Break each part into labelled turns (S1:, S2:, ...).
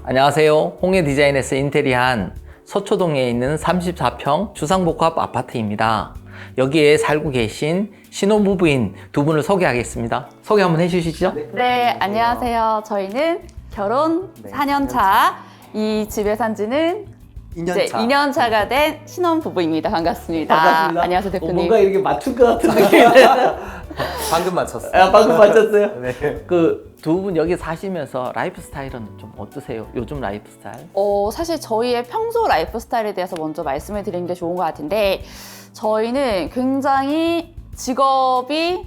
S1: 안녕하세요. 홍해 디자인에서 인테리어한 서초동에 있는 34평 주상복합 아파트입니다. 여기에 살고 계신 신혼부부인 두 분을 소개하겠습니다. 소개 한번 해주시죠.
S2: 네, 안녕하세요. 저희는 결혼 4년 차, 이 집에 산 지는
S3: 2년 차.
S2: 2년 차가 된 신혼부부입니다. 반갑습니다.
S1: 반갑습니다.
S2: 안녕하세요, 대표님.
S1: 뭔가 이렇게 맞춘 것 같은 느낌.
S3: 방금 맞췄어요.
S1: 방금 맞췄어요?
S3: 네.
S1: 그 두 분 여기 사시면서 라이프 스타일은 좀 어떠세요? 요즘 라이프 스타일?
S2: 사실 저희의 평소 라이프 스타일에 대해서 먼저 말씀을 드리는 게 좋은 것 같은데, 저희는 굉장히 직업이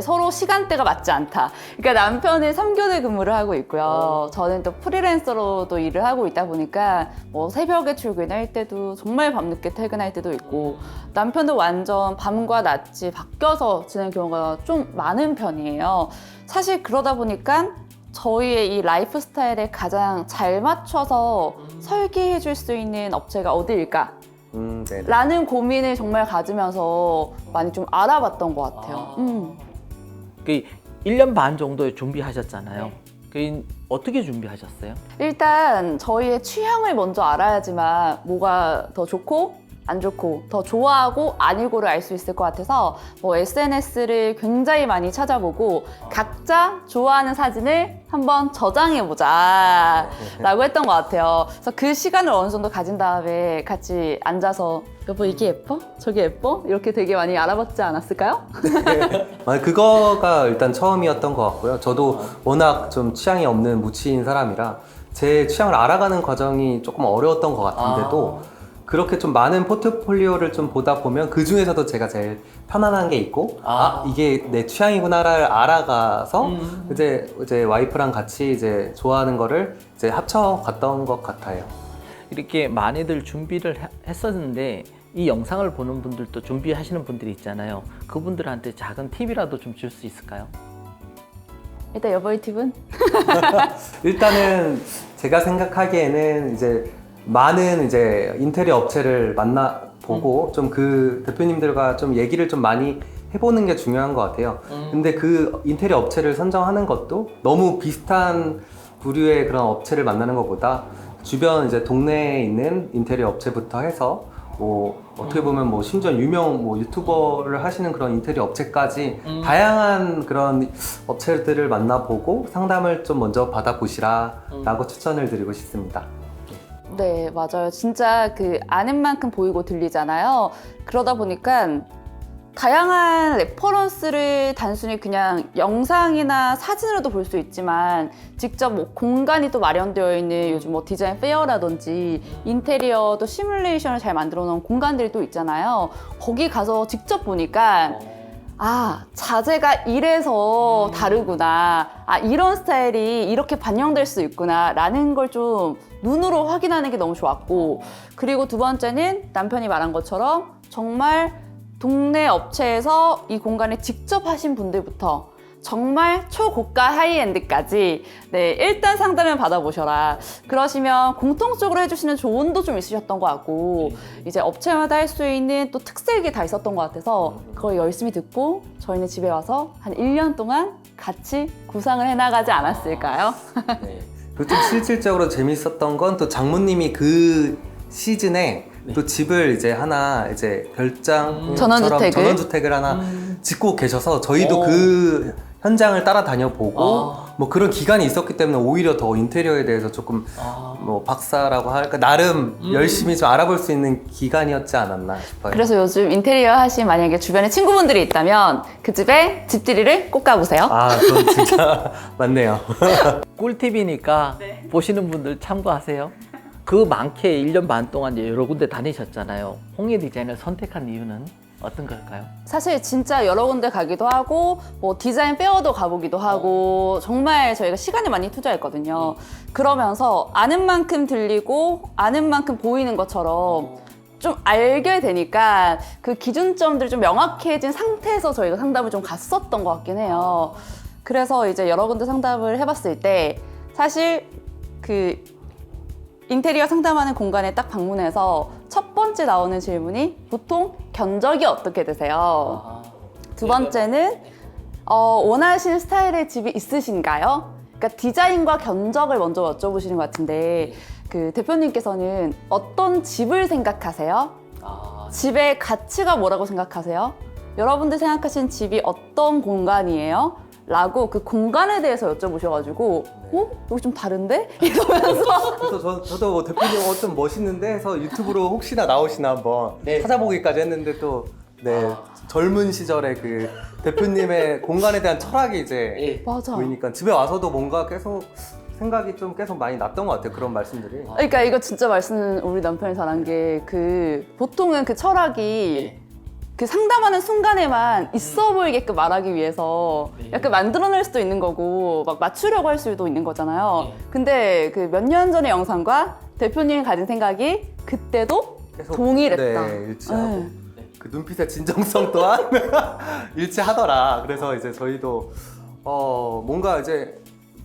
S2: 서로 시간대가 맞지 않다. 그러니까 남편은 3교대 근무를 하고 있고요. 저는 또 프리랜서로도 일을 하고 있다 보니까 뭐 새벽에 출근할 때도 정말 밤늦게 퇴근할 때도 있고, 남편도 완전 밤과 낮이 바뀌어서 지내는 경우가 좀 많은 편이에요. 사실 그러다 보니까 저희의 이 라이프 스타일에 가장 잘 맞춰서 설계해 줄 수 있는 업체가 어디일까?
S3: 네네.
S2: 라는 고민을 정말 가지면서 많이 좀 알아봤던 것 같아요.
S1: 그 1년 반 정도에 준비하셨잖아요. 그 어떻게 준비하셨어요?
S2: 일단 저희의 취향을 먼저 알아야지만 뭐가 더 좋고 안 좋고 더 좋아하고 아니고를 알 수 있을 것 같아서 뭐 SNS를 굉장히 많이 찾아보고 각자 좋아하는 사진을 한번 저장해보자 라고 했던 것 같아요. 그래서 그 시간을 어느 정도 가진 다음에 같이 앉아서 여보 이게 예뻐? 저게 예뻐? 이렇게 되게 많이 알아봤지 않았을까요?
S3: 그거가 일단 처음이었던 것 같고요. 저도 워낙 좀 취향이 없는 무치인 사람이라 제 취향을 알아가는 과정이 조금 어려웠던 것 같은데도 그렇게 좀 많은 포트폴리오를 좀 보다 보면 그 중에서도 제가 제일 편안한 게 있고 이게 내 취향이구나를 알아가서 이제 와이프랑 같이 이제 좋아하는 거를 이제 합쳐갔던 것 같아요.
S1: 이렇게 많이들 준비를 했었는데 이 영상을 보는 분들도 준비하시는 분들이 있잖아요. 그분들한테 작은 팁이라도 좀 줄 수 있을까요?
S2: 일단 여보의 팁은?
S3: 일단은 제가 생각하기에는 이제 많은 이제 인테리어 업체를 만나보고 좀 그 대표님들과 좀 얘기를 좀 많이 해보는 게 중요한 것 같아요. 근데 그 인테리어 업체를 선정하는 것도 너무 비슷한 부류의 그런 업체를 만나는 것보다 주변 이제 동네에 있는 인테리어 업체부터 해서 뭐 어떻게 보면 뭐 심지어 유명 뭐 유튜버를 하시는 그런 인테리어 업체까지 다양한 그런 업체들을 만나보고 상담을 좀 먼저 받아보시라라고 추천을 드리고 싶습니다.
S2: 네, 맞아요. 진짜 그 아는 만큼 보이고 들리잖아요. 그러다 보니까 다양한 레퍼런스를 단순히 그냥 영상이나 사진으로도 볼 수 있지만 직접 뭐 공간이 또 마련되어 있는 요즘 뭐 디자인 페어라든지 인테리어도 시뮬레이션을 잘 만들어 놓은 공간들이 또 있잖아요. 거기 가서 직접 보니까 자재가 이래서 다르구나. 이런 스타일이 이렇게 반영될 수 있구나. 라는 걸 좀 눈으로 확인하는 게 너무 좋았고, 그리고 두 번째는 남편이 말한 것처럼 정말 동네 업체에서 이 공간을 직접 하신 분들부터 정말 초고가 하이엔드까지 일단 상담을 받아보셔라. 그러시면 공통적으로 해주시는 조언도 좀 있으셨던 것 같고, 이제 업체마다 할 수 있는 또 특색이 다 있었던 것 같아서 그걸 열심히 듣고 저희는 집에 와서 한 1년 동안 같이 구상을 해나가지 않았을까요?
S3: 그리고 좀 실질적으로 재밌었던 건 또 장모님이 그 시즌에 또 집을 이제 하나 이제 별장처럼 전원주택을 하나 짓고 계셔서 저희도 그 현장을 따라다녀 보고 뭐 그런 기간이 있었기 때문에 오히려 더 인테리어에 대해서 조금 뭐 박사라고 할까 나름 열심히 좀 알아볼 수 있는 기간이었지 않았나 싶어요.
S2: 그래서 요즘 인테리어 하신 만약에 주변에 친구분들이 있다면 그 집에 집들이를 꼭 가보세요.
S3: 그건 진짜 맞네요.
S1: 꿀팁이니까 보시는 분들 참고하세요. 그 많게 1년 반 동안 이제 여러 군데 다니셨잖아요. 홍해 디자인을 선택한 이유는 어떤 걸까요?
S2: 사실 진짜 여러 군데 가기도 하고 뭐 디자인 페어도 가보기도 하고 정말 저희가 시간을 많이 투자했거든요. 그러면서 아는 만큼 들리고 아는 만큼 보이는 것처럼 좀 알게 되니까 그 기준점들이 좀 명확해진 상태에서 저희가 상담을 좀 갔었던 것 같긴 해요. 그래서 이제 여러 군데 상담을 해봤을 때 사실 그 인테리어 상담하는 공간에 딱 방문해서 첫 번째 나오는 질문이 보통 견적이 어떻게 되세요? 두 번째는 원하시는 스타일의 집이 있으신가요? 그러니까 디자인과 견적을 먼저 여쭤보시는 것 같은데 그 대표님께서는 어떤 집을 생각하세요? 집의 가치가 뭐라고 생각하세요? 여러분들 생각하시는 집이 어떤 공간이에요? 라고 그 공간에 대해서 여쭤보셔가지고 여기 좀 다른데? 이러면서
S3: 그래서 저도 뭐 대표님 좀 멋있는데 해서 유튜브로 혹시나 나오시나 한번 찾아보기까지 했는데 또 젊은 시절에 그 대표님의 공간에 대한 철학이 이제
S2: 맞아.
S3: 보이니까 집에 와서도 뭔가 계속 생각이 좀 계속 많이 났던 것 같아요. 그런 말씀들이.
S2: 그러니까 이거 진짜 말씀 우리 남편이 잘한 게 그 보통은 그 철학이 그 상담하는 순간에만 있어 보이게끔 말하기 위해서 약간 만들어낼 수도 있는 거고 막 맞추려고 할 수도 있는 거잖아요. 근데 그 몇 년 전의 영상과 대표님이 가진 생각이 그때도
S3: 계속
S2: 동일했다.
S3: 일치하고
S2: 네.
S3: 그 눈빛의 진정성 또한 일치하더라. 그래서 이제 저희도 뭔가 이제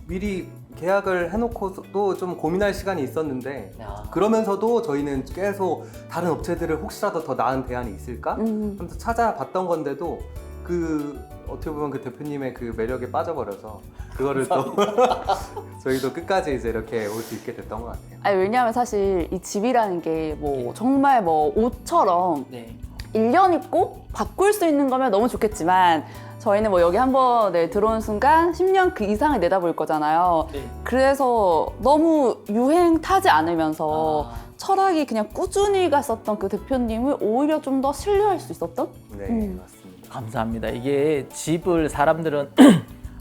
S3: 미리 계약을 해놓고도 좀 고민할 시간이 있었는데 그러면서도 저희는 계속 다른 업체들을 혹시라도 더 나은 대안이 있을까 하면서 찾아봤던 건데도 그 어떻게 보면 그 대표님의 그 매력에 빠져버려서 그거를 또 저희도 끝까지 이제 이렇게 올 수 있게 됐던 것 같아요.
S2: 아니, 왜냐하면 사실 이 집이라는 게 뭐 정말 뭐 옷처럼 1년 입고 바꿀 수 있는 거면 너무 좋겠지만 저희는 뭐 여기 한번 들어온 순간 10년 그 이상을 내다볼 거잖아요. 그래서 너무 유행 타지 않으면서 철학이 그냥 꾸준히 갔었던 그 대표님을 오히려 좀 더 신뢰할 수 있었던?
S3: 네, 맞습니다.
S1: 감사합니다. 이게 집을 사람들은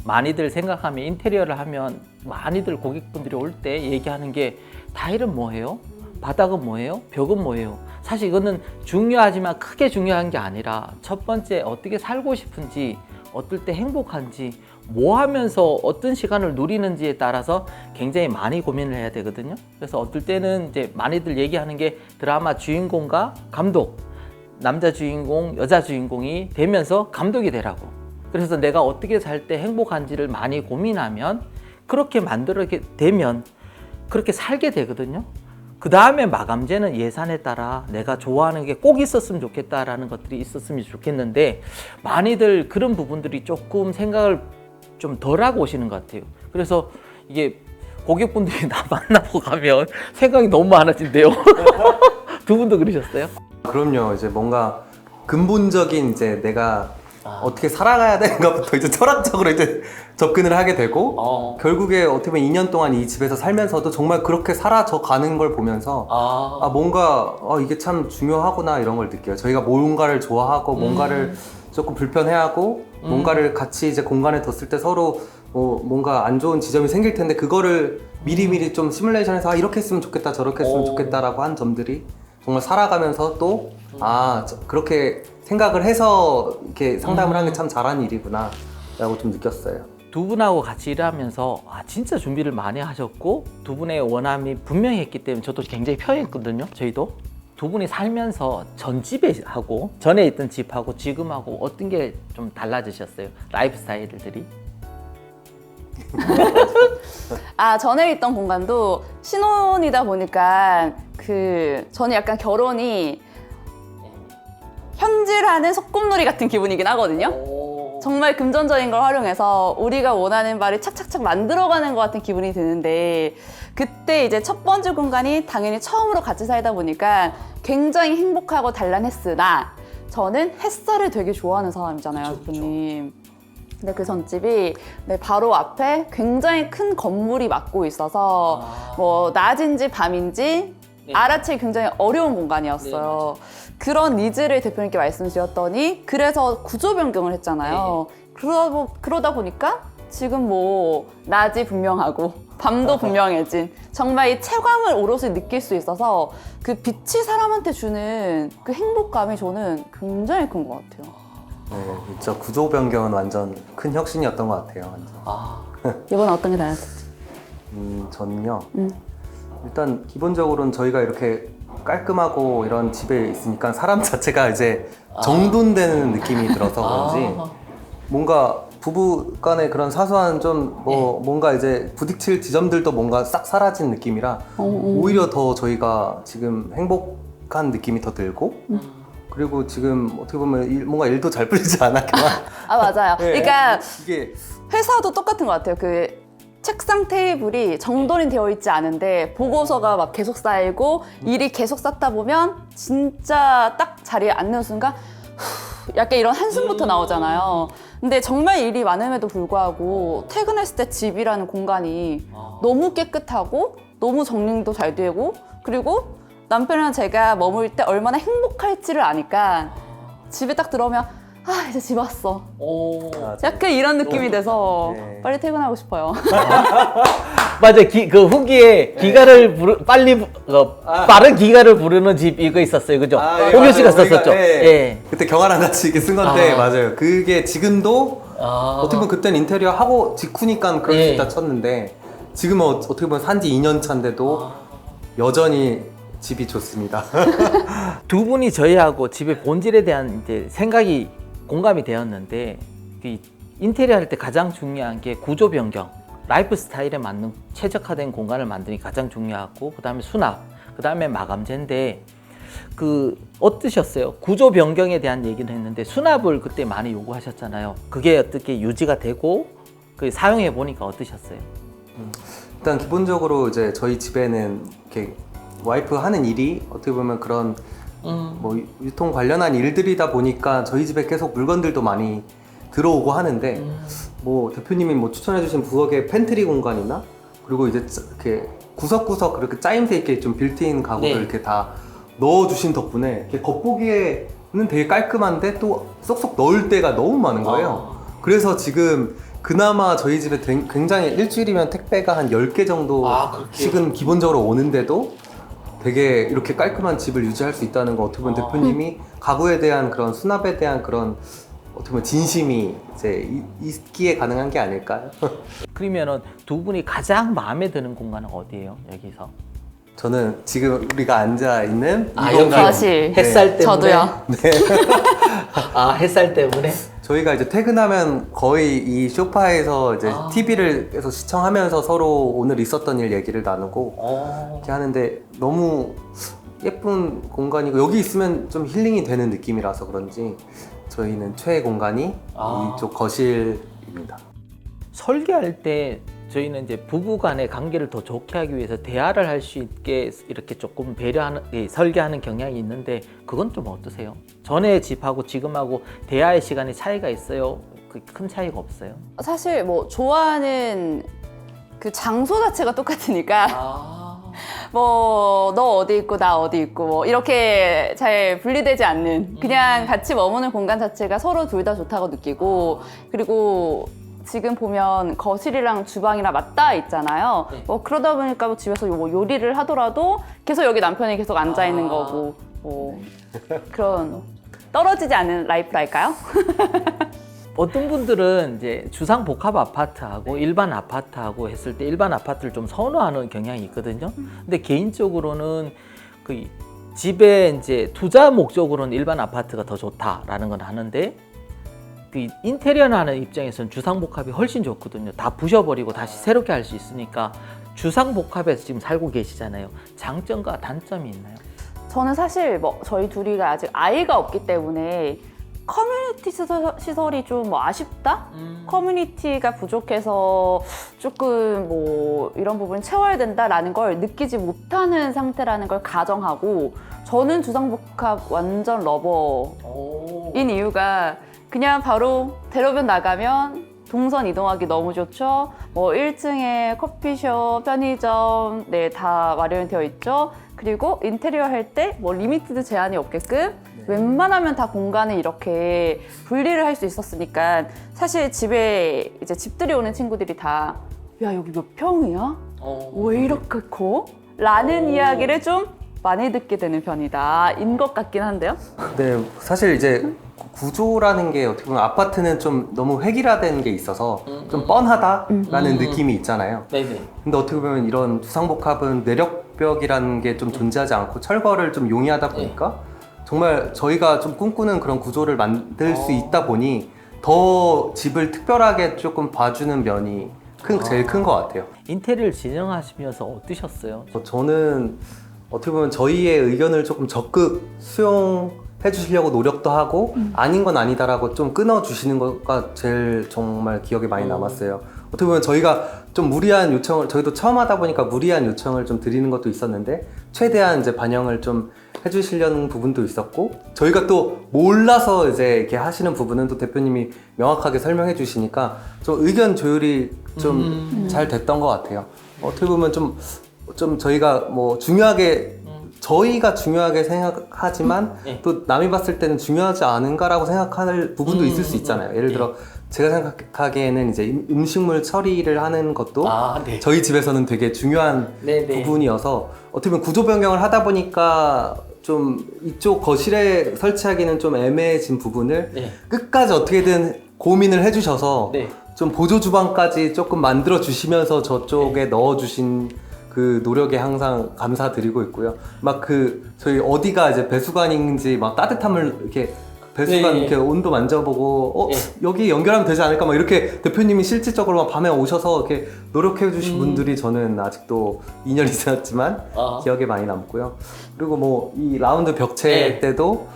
S1: 많이들 생각하면 인테리어를 하면 많이들 고객분들이 올 때 얘기하는 게 타일은 뭐예요? 바닥은 뭐예요? 벽은 뭐예요? 사실 이거는 중요하지만 크게 중요한 게 아니라 첫 번째 어떻게 살고 싶은지, 어떨 때 행복한지, 뭐 하면서 어떤 시간을 누리는지에 따라서 굉장히 많이 고민을 해야 되거든요. 그래서 어떨 때는 이제 많이들 얘기하는 게 드라마 주인공과 감독, 남자 주인공, 여자 주인공이 되면서 감독이 되라고. 그래서 내가 어떻게 살 때 행복한지를 많이 고민하면 그렇게 만들게 되면 그렇게 살게 되거든요. 그 다음에 마감재는 예산에 따라 내가 좋아하는 게 꼭 있었으면 좋겠다라는 것들이 있었으면 좋겠는데 많이들 그런 부분들이 조금 생각을 좀 덜 하고 오시는 것 같아요. 그래서 이게 고객분들이 나 만나고 가면 생각이 너무 많아진대요. 두 분도 그러셨어요?
S3: 그럼요. 이제 뭔가 근본적인 이제 내가 어떻게 살아가야 되는 것부터 이제 철학적으로 이제 접근을 하게 되고 결국에 어떻게 보면 2년 동안 이 집에서 살면서도 정말 그렇게 사라져 가는 걸 보면서 뭔가 이게 참 중요하구나 이런 걸 느껴요. 저희가 뭔가를 좋아하고 뭔가를 조금 불편해하고 뭔가를 같이 이제 공간에 뒀을 때 서로 뭔가 안 좋은 지점이 생길 텐데 그거를 미리미리 좀 시뮬레이션해서 이렇게 했으면 좋겠다 저렇게 했으면 좋겠다라고 한 점들이 정말 살아가면서 또 그렇게 생각을 해서 이렇게 상담을 하는 게 참 잘한 일이구나 라고 좀 느꼈어요.
S1: 두 분하고 같이 일하면서 진짜 준비를 많이 하셨고 두 분의 원함이 분명히 했기 때문에 저도 굉장히 편했거든요. 저희도 두 분이 살면서 전 집하고 전에 있던 집하고 지금하고 어떤 게 좀 달라지셨어요? 라이프 스타일들이?
S2: 전에 있던 공간도 신혼이다 보니까 저는 약간 결혼이 현질하는 소꿉놀이 같은 기분이긴 하거든요. 정말 금전적인 걸 활용해서 우리가 원하는 바를 착착착 만들어가는 것 같은 기분이 드는데 그때 이제 첫 번째 공간이 당연히 처음으로 같이 살다 보니까 굉장히 행복하고 단란했으나 저는 햇살을 되게 좋아하는 사람이잖아요, 대표님. 근데 그 전집이 바로 앞에 굉장히 큰 건물이 막고 있어서 뭐 낮인지 밤인지 알아채기 굉장히 어려운 공간이었어요. 그런 니즈를 대표님께 말씀 주셨더니 그래서 구조 변경을 했잖아요. 그러다 보니까 지금 뭐 낮이 분명하고 밤도 분명해진 정말 이 체감을 오롯이 느낄 수 있어서 그 빛이 사람한테 주는 그 행복감이 저는 굉장히 큰 것 같아요.
S3: 네, 진짜 구조 변경은 완전 큰 혁신이었던 것 같아요. 완전.
S2: 이번에 어떤 게 달라졌지?
S3: 저는요. 일단 기본적으로는 저희가 이렇게 깔끔하고 이런 집에 있으니까 사람 자체가 이제 정돈되는 느낌이 들어서 그런지 뭔가 부부 간의 그런 사소한 좀 뭔가 이제 부딪힐 지점들도 뭔가 싹 사라진 느낌이라 오히려 더 저희가 지금 행복한 느낌이 더 들고 그리고 지금 어떻게 보면 뭔가 일도 잘 풀리지 않았구나.
S2: 맞아요.
S3: 네.
S2: 그러니까
S3: 이게
S2: 회사도 똑같은 것 같아요. 책상 테이블이 정돈이 되어 있지 않은데 보고서가 막 계속 쌓이고 일이 계속 쌓다 보면 진짜 딱 자리에 앉는 순간 약간 이런 한숨부터 나오잖아요. 근데 정말 일이 많음에도 불구하고 퇴근했을 때 집이라는 공간이 너무 깨끗하고 너무 정리도 잘 되고 그리고 남편이랑 제가 머물 때 얼마나 행복할지를 아니까 집에 딱 들어오면 아 이제 집 왔어. 약간 이런 느낌이 돼서
S3: 네.
S2: 빨리 퇴근하고 싶어요.
S1: 맞아. 그 후기에 기가를 빠른 기가를 부르는 집 이거 있었어요. 그죠? 홍효 씨가 썼었죠. 예.
S3: 그때 경아랑 같이 이렇게 쓴 건데 맞아요. 그게 지금도
S1: 아.
S3: 어떻게 보면 그때는 인테리어 하고 직후니까 그럴 수
S1: 예.
S3: 있다 쳤는데 지금은 어떻게 보면 산지 2년 차인데도 여전히 집이 좋습니다.
S1: 두 분이 저희하고 집의 본질에 대한 이제 생각이 공감이 되었는데 그 인테리어 할 때 가장 중요한 게 구조 변경, 라이프 스타일에 맞는 최적화된 공간을 만드는 게 가장 중요하고 그다음에 수납, 그다음에 마감재인데 그 어떠셨어요? 구조 변경에 대한 얘기는 했는데 수납을 그때 많이 요구하셨잖아요. 그게 어떻게 유지가 되고 그 사용해 보니까 어떠셨어요?
S3: 일단 기본적으로 이제 저희 집에는 이렇게 와이프 하는 일이 어떻게 보면 그런 뭐 유통 관련한 일들이다 보니까 저희 집에 계속 물건들도 많이 들어오고 하는데 뭐 대표님이 뭐 추천해주신 부엌의 팬트리 공간이나 그리고 이제 이렇게 구석구석 그렇게 짜임새 있게 좀 빌트인 가구를
S1: 네.
S3: 이렇게 다 넣어주신 덕분에 이렇게 겉보기에는 되게 깔끔한데 또 쏙쏙 넣을 때가 너무 많은 거예요. 그래서 지금 그나마 저희 집에 굉장히 일주일이면 택배가 한 10개 정도씩은 기본적으로 오는데도 되게 이렇게 깔끔한 집을 유지할 수 있다는 거 어떻게 보면 대표님이 가구에 대한 그런 수납에 대한 그런 어떻게 보면 진심이 이제 있기에 가능한 게 아닐까요?
S1: 그러면은 두 분이 가장 마음에 드는 공간은 어디예요? 여기서?
S3: 저는 지금 우리가 앉아 있는 이
S1: 여기
S3: 공간.
S2: 거실.
S1: 햇살 때문에.
S2: 저도요.
S1: 아 햇살 때문에.
S3: 저희가 이제 퇴근하면 거의 이 소파에서 이제 TV를 계속 시청하면서 서로 오늘 있었던 일 얘기를 나누고 이렇게 하는데 너무 예쁜 공간이고 여기 있으면 좀 힐링이 되는 느낌이라서 그런지 저희는 최애 공간이 이쪽 거실입니다.
S1: 설계할 때 저희는 이제 부부 간의 관계를 더 좋게 하기 위해서 대화를 할 수 있게 이렇게 조금 배려하는 설계하는 경향이 있는데 그건 좀 어떠세요? 전에 집하고 지금하고 대화의 시간이 차이가 있어요? 큰 차이가 없어요?
S2: 사실 뭐 좋아하는 그 장소 자체가 똑같으니까 뭐 너 어디 있고 나 어디 있고 뭐 이렇게 잘 분리되지 않는 그냥 같이 머무는 공간 자체가 서로 둘 다 좋다고 느끼고 그리고 지금 보면 거실이랑 주방이랑 맞닿아 있잖아요. 뭐 그러다 보니까 뭐 집에서 뭐 요리를 하더라도 계속 여기 남편이 계속 앉아 있는 거고 뭐 그런 떨어지지 않는 라이프랄까요?
S1: 어떤 분들은 이제 주상복합 아파트하고 일반 아파트하고 했을 때 일반 아파트를 좀 선호하는 경향이 있거든요. 근데 개인적으로는 그 집에 이제 투자 목적으로는 일반 아파트가 더 좋다라는 건 하는데 그 인테리어를 하는 입장에서는 주상복합이 훨씬 좋거든요. 다 부셔버리고 다시 새롭게 할 수 있으니까 주상복합에서 지금 살고 계시잖아요. 장점과 단점이 있나요?
S2: 저는 사실 뭐 저희 둘이가 아직 아이가 없기 때문에 커뮤니티 시설이 좀 뭐 아쉽다? 커뮤니티가 부족해서 조금 뭐 이런 부분 채워야 된다라는 걸 느끼지 못하는 상태라는 걸 가정하고 저는 주상복합 완전 러버인 이유가 그냥 바로 대로변 나가면 동선 이동하기 너무 좋죠. 뭐 1층에 커피숍, 편의점 네, 다 마련이 되어 있죠. 그리고 인테리어 할 때 뭐 리미티드 제한이 없게끔 웬만하면 다 공간을 이렇게 분리를 할 수 있었으니까 사실 집에 이제 집들이 오는 친구들이 다 야 여기 몇 평이야? 왜 이렇게 커? 라는 이야기를 좀 많이 듣게 되는 편이다 인 것 같긴 한데요.
S3: 네, 사실 이제 구조라는 게 어떻게 보면 아파트는 좀 너무 획일화된 게 있어서 좀 뻔하다라는 느낌이 있잖아요.
S1: 네네.
S3: 근데 어떻게 보면 이런 주상복합은 내력벽이라는 게 좀 존재하지 않고 철거를 좀 용이하다 보니까 정말 저희가 좀 꿈꾸는 그런 구조를 만들 수 있다 보니 더 집을 특별하게 조금 봐주는 면이 제일 큰 것 같아요.
S1: 인테리어를 진행하시면서 어떠셨어요?
S3: 저는 어떻게 보면 저희의 의견을 조금 적극 수용해 주시려고 노력도 하고 아닌 건 아니다라고 좀 끊어주시는 거가 제일 정말 기억에 많이 남았어요. 어떻게 보면 저희가 좀 무리한 요청을, 저희도 처음 하다 보니까 무리한 요청을 좀 드리는 것도 있었는데 최대한 이제 반영을 좀 해주시려는 부분도 있었고, 저희가 또 몰라서 이제 이렇게 하시는 부분은 또 대표님이 명확하게 설명해 주시니까 좀 의견 조율이 좀 잘 됐던 것 같아요. 어떻게 보면 좀 저희가 뭐 저희가 중요하게 생각하지만
S1: 네.
S3: 또 남이 봤을 때는 중요하지 않은가라고 생각할 부분도 있을 수 있잖아요. 예를 들어 제가 생각하기에는 이제 음식물 처리를 하는 것도
S1: 네.
S3: 저희 집에서는 되게 중요한
S1: 네네.
S3: 부분이어서 어떻게 보면 구조 변경을 하다 보니까 좀 이쪽 거실에 설치하기는 좀 애매해진 부분을
S1: 네.
S3: 끝까지 어떻게든 고민을 해주셔서
S1: 네.
S3: 좀 보조 주방까지 조금 만들어 주시면서 저쪽에 넣어 주신 그 노력에 항상 감사드리고 있고요. 막 저희 어디가 이제 배수관인지 막 따뜻함을 이렇게 배수관
S1: 네.
S3: 이렇게 온도 만져보고
S1: 네.
S3: 여기 연결하면 되지 않을까 막 이렇게 대표님이 실질적으로 막 밤에 오셔서 이렇게 노력해 주신 분들이 저는 아직도 2년이 지났지만 기억에 많이 남고요. 그리고 뭐 이 라운드 벽체
S1: 네.
S3: 때도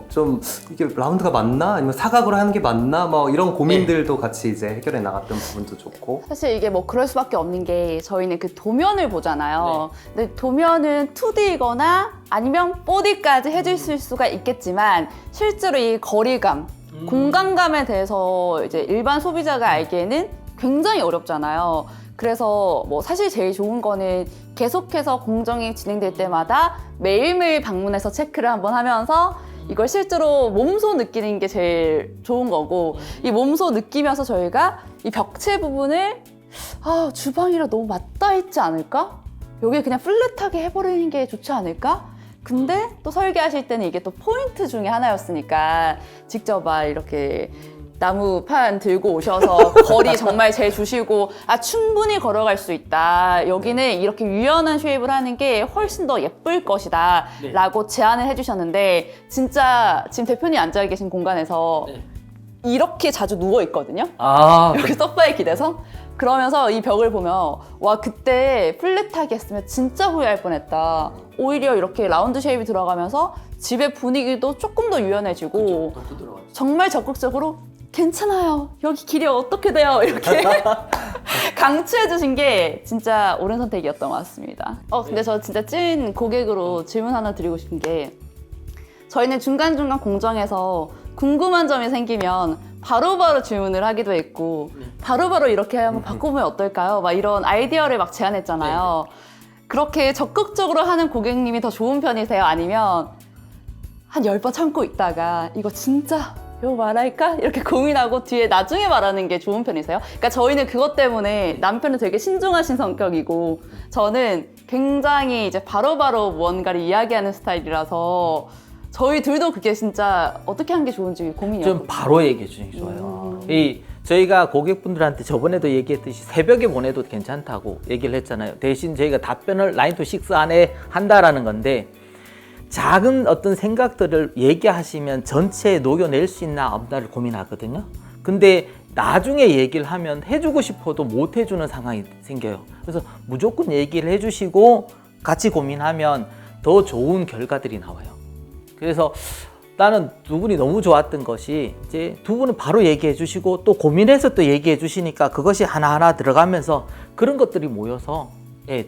S3: 좀 이게 라운드가 맞나 아니면 사각으로 하는 게 맞나 뭐 이런 고민들도 같이 이제 해결해 나갔던 부분도 좋고.
S2: 사실 이게 뭐 그럴 수밖에 없는 게 저희는 그 도면을 보잖아요. 근데 도면은 2D거나 아니면 4D까지 해주실 수가 있겠지만 실제로 이 거리감, 공간감에 대해서 이제 일반 소비자가 알기에는 굉장히 어렵잖아요. 그래서 뭐 사실 제일 좋은 거는 계속해서 공정이 진행될 때마다 매일매일 방문해서 체크를 한번 하면서 이걸 실제로 몸소 느끼는 게 제일 좋은 거고, 이 몸소 느끼면서 저희가 이 벽체 부분을 주방이랑 너무 맞닿아 있지 않을까? 여기 그냥 플랫하게 해버리는 게 좋지 않을까? 근데 또 설계하실 때는 이게 또 포인트 중에 하나였으니까 직접 막 이렇게 나무판 들고 오셔서 거리 정말 재주시고 충분히 걸어갈 수 있다. 여기는 이렇게 유연한 쉐입을 하는 게 훨씬 더 예쁠 것이다.
S1: 네.
S2: 라고 제안을 해주셨는데 진짜 지금 대표님 앉아 계신 공간에서
S1: 네.
S2: 이렇게 자주 누워 있거든요.
S1: 아,
S2: 여기 소파에 기대서. 그러면서 이 벽을 보면 와 그때 플랫하게 했으면 진짜 후회할 뻔했다. 오히려 이렇게 라운드 쉐입이 들어가면서 집의 분위기도 조금 더 유연해지고
S1: 더 부드러워요.
S2: 정말 적극적으로 괜찮아요. 여기 길이 어떻게 돼요? 이렇게 강추해 주신 게 진짜 옳은 선택이었던 것 같습니다. 근데 저 진짜 찐 고객으로 질문 하나 드리고 싶은 게, 저희는 중간중간 공정에서 궁금한 점이 생기면 바로바로 질문을 하기도 했고 바로바로 이렇게 한번 바꿔보면 어떨까요? 막 이런 아이디어를 막 제안했잖아요. 그렇게 적극적으로 하는 고객님이 더 좋은 편이세요? 아니면 한 10번 참고 있다가 이거 진짜 이거 말할까? 이렇게 고민하고 뒤에 나중에 말하는 게 좋은 편이세요? 그러니까 저희는 그것 때문에 남편은 되게 신중하신 성격이고 저는 굉장히 이제 바로바로 무언가를 이야기하는 스타일이라서 저희 둘도 그게 진짜 어떻게 하는 게 좋은지 고민이었거든요.
S1: 좀 바로 얘기해 주는 게 좋아요. 저희가 고객분들한테 저번에도 얘기했듯이 새벽에 보내도 괜찮다고 얘기를 했잖아요. 대신 저희가 답변을 9 to 6 안에 한다라는 건데, 작은 어떤 생각들을 얘기하시면 전체에 녹여낼 수 있나 없나를 고민하거든요. 근데 나중에 얘기를 하면 해주고 싶어도 못 해주는 상황이 생겨요. 그래서 무조건 얘기를 해주시고 같이 고민하면 더 좋은 결과들이 나와요. 그래서 나는 두 분이 너무 좋았던 것이 이제 두 분은 바로 얘기해 주시고 또 고민해서 또 얘기해 주시니까 그것이 하나하나 들어가면서 그런 것들이 모여서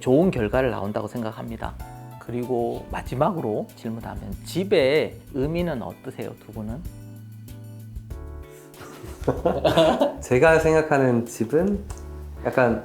S1: 좋은 결과를 나온다고 생각합니다. 그리고 마지막으로 질문하면 집의 의미는 어떠세요, 두 분은?
S3: 제가 생각하는 집은 약간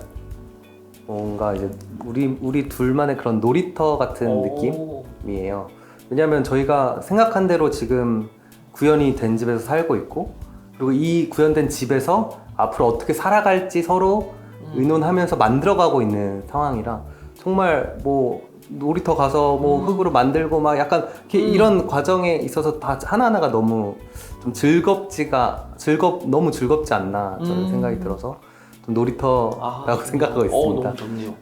S3: 뭔가 이제 우리 둘만의 그런 놀이터 같은 느낌이에요. 왜냐하면 저희가 생각한 대로 지금 구현이 된 집에서 살고 있고, 그리고 이 구현된 집에서 앞으로 어떻게 살아갈지 서로 의논하면서 만들어가고 있는 상황이라 정말 뭐 놀이터 가서 뭐 흙으로 만들고 막 약간 이런 과정에 있어서 다 하나하나가 너무 좀 너무 즐겁지 않나 저는 생각이 들어서 좀 놀이터라고 생각하고 있습니다.
S1: 너무 좋네요.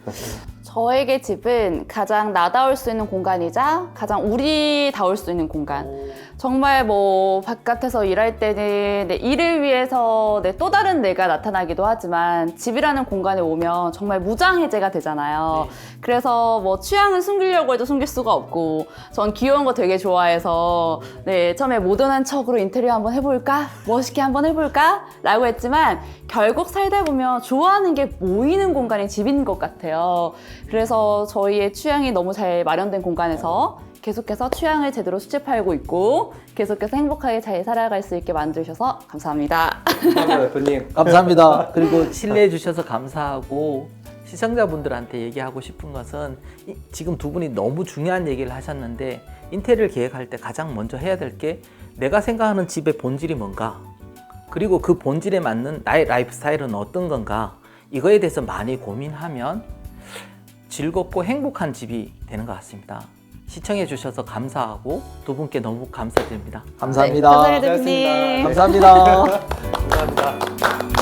S2: 저에게 집은 가장 나다울 수 있는 공간이자 가장 우리다울 수 있는 공간. 정말 뭐 바깥에서 일할 때는 내 일을 위해서 내 또 다른 내가 나타나기도 하지만 집이라는 공간에 오면 정말 무장해제가 되잖아요. 그래서 뭐 취향을 숨기려고 해도 숨길 수가 없고 전 귀여운 거 되게 좋아해서 네, 처음에 모던한 척으로 인테리어 한번 해볼까? 멋있게 한번 해볼까? 라고 했지만 결국 살다 보면 좋아하는 게 모이는 공간이 집인 것 같아요. 그래서 저희의 취향이 너무 잘 마련된 공간에서 계속해서 취향을 제대로 수집하고 있고 계속해서 행복하게 잘 살아갈 수 있게 만드셔서 감사합니다.
S3: 감사합니다, 대표님.
S1: 감사합니다. 그리고 신뢰해 주셔서 감사하고 시청자분들한테 얘기하고 싶은 것은 지금 두 분이 너무 중요한 얘기를 하셨는데 인테리어를 계획할 때 가장 먼저 해야 될 게 내가 생각하는 집의 본질이 뭔가 그리고 그 본질에 맞는 나의 라이프 스타일은 어떤 건가 이거에 대해서 많이 고민하면 즐겁고 행복한 집이 되는 것 같습니다. 시청해 주셔서 감사하고 두 분께 너무 감사드립니다.
S2: 감사합니다. 대표님.
S1: 감사합니다.
S3: 감사합니다.